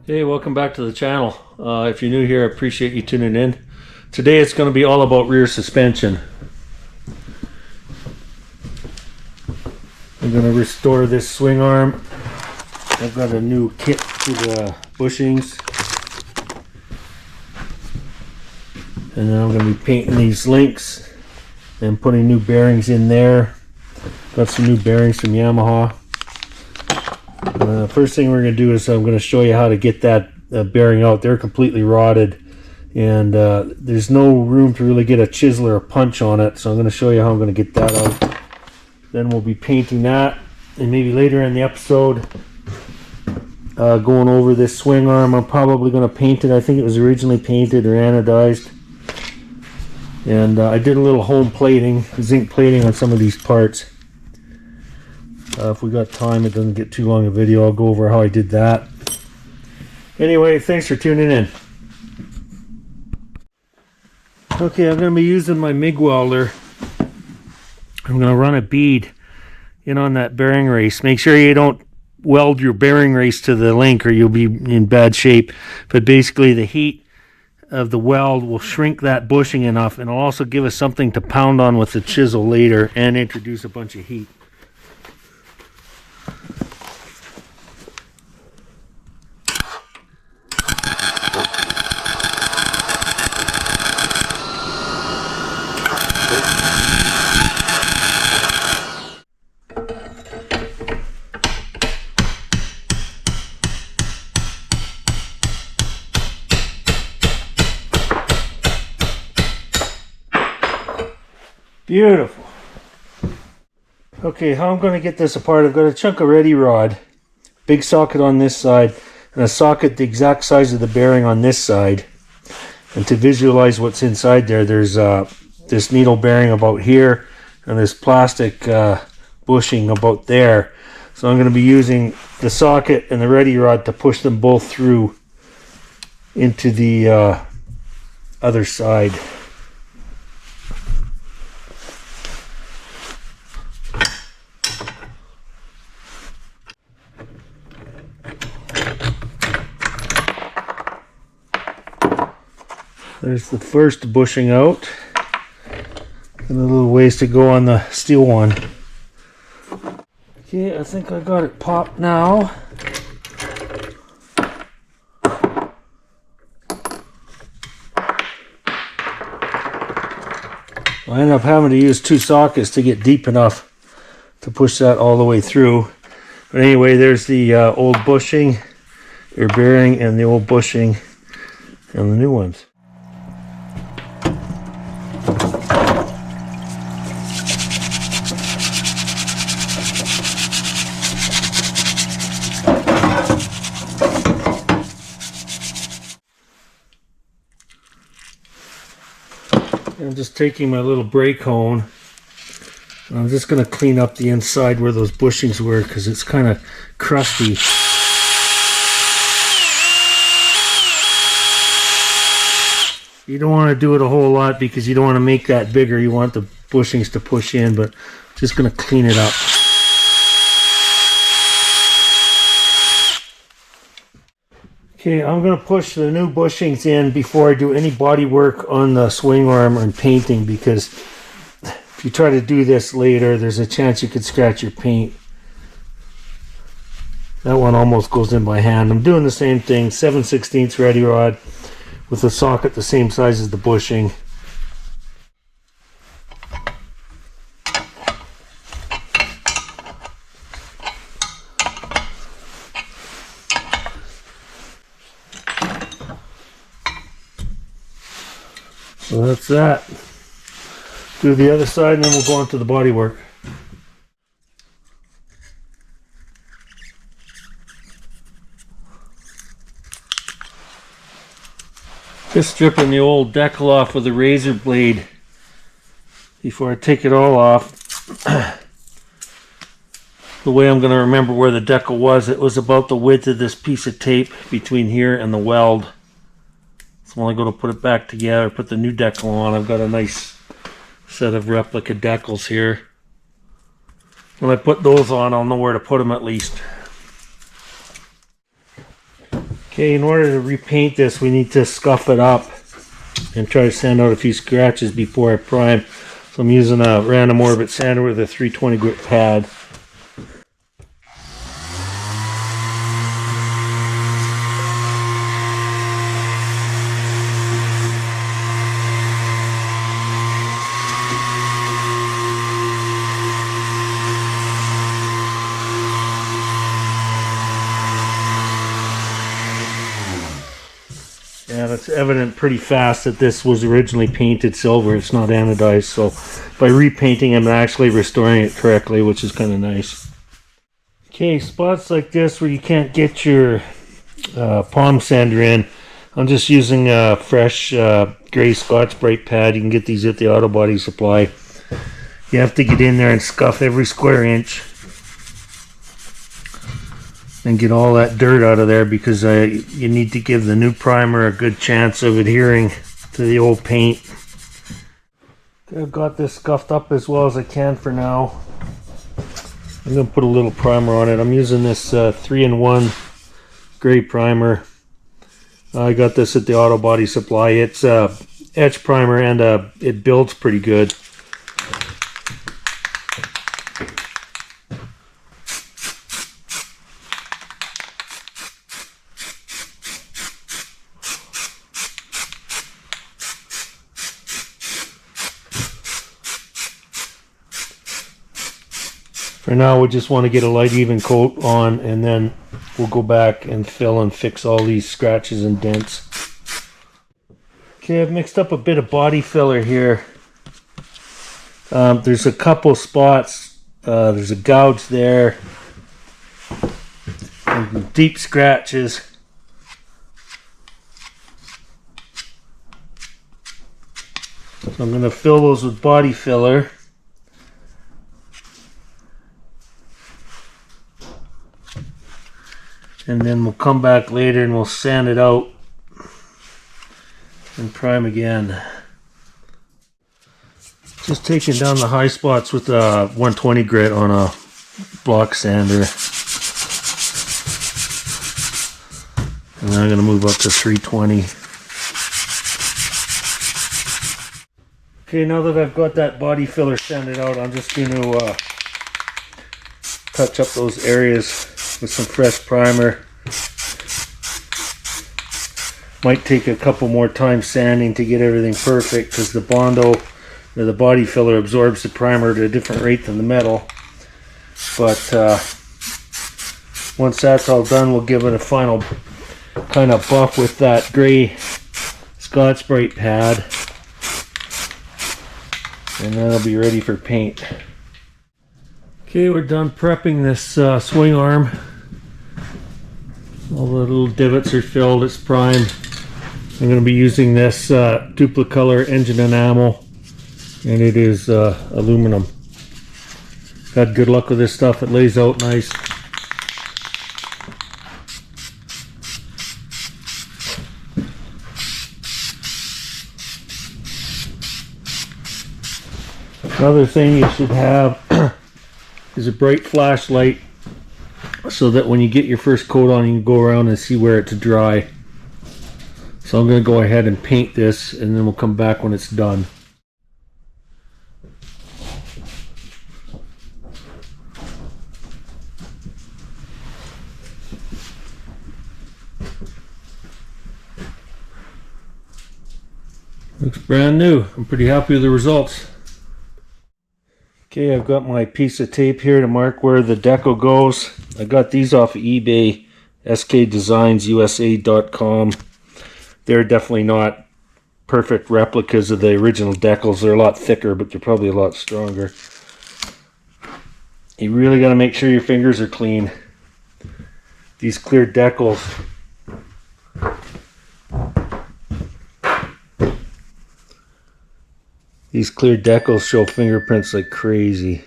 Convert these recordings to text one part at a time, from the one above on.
Hey, welcome back to the channel. If you're new here, I appreciate you tuning in. Today it's going to be all about rear suspension. I'm going to restore this swing arm. I've got a new kit to the bushings. And then I'm going to be painting these links and putting new bearings in there. Got some new bearings from Yamaha. First thing we're going to do is I'm going to show you how to get that bearing out. They're completely rotted and there's no room to really get a chisel or a punch on it, so I'm going to show you how I'm going to get that out. Then we'll be painting that, and maybe later in the episode going over this swing arm. I'm probably going to paint it. I think it was originally painted or anodized, and I did a little home plating, zinc plating on some of these parts. If we got time, it doesn't get too long a video, I'll go over how I did that. Anyway, thanks for tuning in. Okay, I'm going to be using my MIG welder. I'm going to run a bead in on that bearing race. Make sure you don't weld your bearing race to the link or you'll be in bad shape. But basically the heat of the weld will shrink that bushing enough, and it'll also give us something to pound on with the chisel later and introduce a bunch of heat. Beautiful. Okay, how I'm going to get this apart, I've got a chunk of ready rod, big socket on this side, and a socket the exact size of the bearing on this side. And to visualize what's inside there, there's this needle bearing about here, and this plastic bushing about there. So I'm going to be using the socket and the ready rod to push them both through into the other side. There's the first bushing out, and a little ways to go on the steel one. Okay, I think I got it popped now. I ended up having to use two sockets to get deep enough to push that all the way through. But anyway, there's the old bushing, your bearing, and the old bushing, and the new ones. I'm just taking my little brake hone. I'm just going to clean up the inside where those bushings were because it's kind of crusty. You don't want to do it a whole lot because you don't want to make that bigger. You want the bushings to push in, but just going to clean it up. Okay, I'm going to push the new bushings in before I do any body work on the swing arm or painting, because if you try to do this later, there's a chance you could scratch your paint. That one almost goes in by hand. I'm doing the same thing, 7/16 ready rod with a socket the same size as the bushing. So that's that. Do the other side and then we'll go on to the body work. Just stripping the old decal off with a razor blade before I take it all off. The way I'm going to remember where the decal was, it was about the width of this piece of tape between here and the weld. So when I go to put it back together, put the new decal on, I've got a nice set of replica decals here. When I put those on, I'll know where to put them at least. Okay, in order to repaint this, we need to scuff it up and try to sand out a few scratches before I prime. So I'm using a random orbit sander with a 320 grit pad. And it's evident pretty fast that this was originally painted silver. It's not anodized, so by repainting I'm actually restoring it correctly, which is kind of nice. Okay, spots like this where you can't get your palm sander in, I'm just using a fresh gray Scotch-Brite pad. You can get these at the auto body supply. You have to get in there and scuff every square inch and get all that dirt out of there, because you need to give the new primer a good chance of adhering to the old paint. I've got this scuffed up as well as I can for now. I'm going to put a little primer on it. I'm using this 3-in-1 gray primer. I got this at the auto body supply. It's etch primer, and it builds pretty good. For now, we just want to get a light even coat on, and then we'll go back and fill and fix all these scratches and dents. Okay, I've mixed up a bit of body filler here. There's a couple spots. There's a gouge there. And deep scratches. So I'm going to fill those with body filler. And then we'll come back later and we'll sand it out and prime again. Just taking down the high spots with a 120 grit on a block sander. And then I'm going to move up to 320. Okay, now that I've got that body filler sanded out, I'm just going to touch up those areas with some fresh primer. Might take a couple more times sanding to get everything perfect, because the Bondo, or the body filler, absorbs the primer at a different rate than the metal. But once that's all done, we'll give it a final kind of buff with that gray Scotch-Brite pad, and then it'll be ready for paint. Okay, we're done prepping this swing arm. All the little divots are filled, it's primed. I'm going to be using this Duplicolor engine enamel, and it is aluminum. Had good luck with this stuff, it lays out nice. Another thing you should have is a bright flashlight, so that when you get your first coat on, you can go around and see where it's dry. So I'm going to go ahead and paint this, and then we'll come back when it's done. Looks brand new. I'm pretty happy with the results. Okay, I've got my piece of tape here to mark where the decal goes. I got these off of eBay, skdesignsusa.com. They're definitely not perfect replicas of the original decals. They're a lot thicker, but they're probably a lot stronger. You really got to make sure your fingers are clean. These clear decals, show fingerprints like crazy.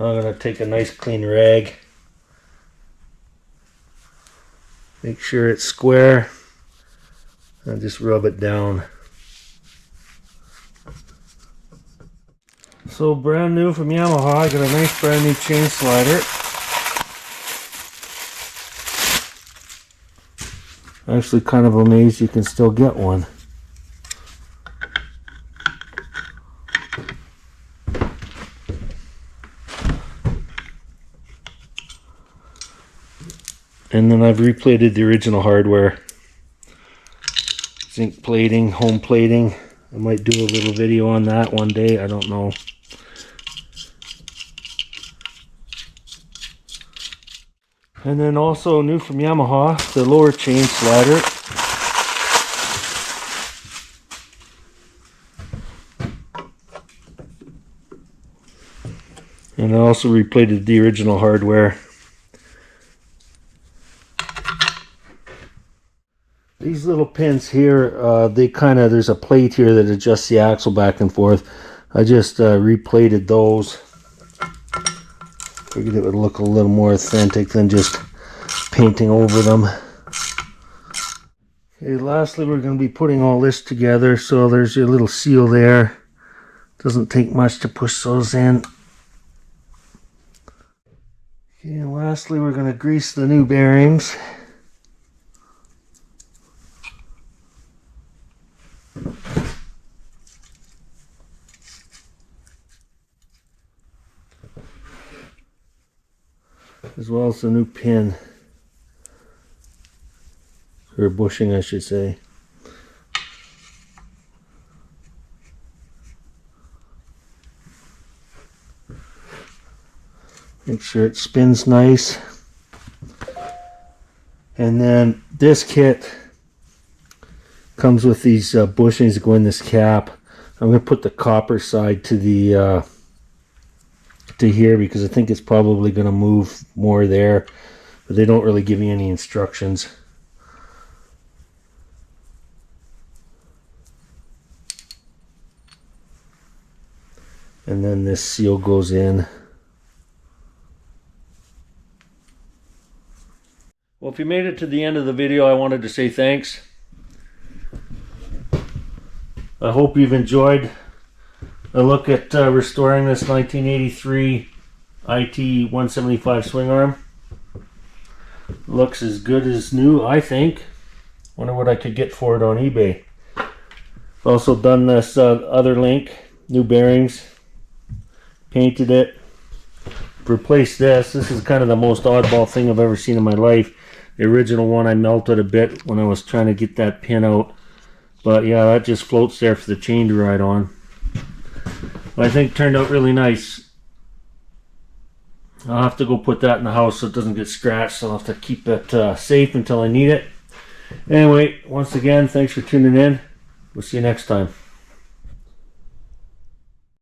I'm going to take a nice clean rag. Make sure it's square. And just rub it down. So brand new from Yamaha, I got a nice brand new chain slider. Actually kind of amazed you can still get one. And then I've replated the original hardware. Zinc plating, home plating. I might do a little video on that one day, I don't know. And then also new from Yamaha, the lower chain slider. And I also replated the original hardware. These little pins here, there's a plate here that adjusts the axle back and forth. I just replated those. Figured it would look a little more authentic than just painting over them. Okay, lastly we're going to be putting all this together. So there's your little seal there. Doesn't take much to push those in. Okay, and lastly we're going to grease the new bearings. As well as the new pin, or bushing I should say. Make sure it spins nice. And then this kit comes with these bushings that go in this cap. I'm going to put the copper side to the to here because I think it's probably going to move more there, but they don't really give me any instructions. And then this seal goes in. Well, if you made it to the end of the video, I wanted to say thanks. I hope you've enjoyed a look at restoring this 1983 IT 175 swing arm. Looks as good as new, I think. Wonder what I could get for it on eBay. Also done this other link, new bearings, painted it, replaced this. This is kind of the most oddball thing I've ever seen in my life. The original one I melted a bit when I was trying to get that pin out. But yeah, that just floats there for the chain to ride on. But I think it turned out really nice. I'll have to go put that in the house so it doesn't get scratched. So I'll have to keep it safe until I need it. Anyway, once again, thanks for tuning in. We'll see you next time.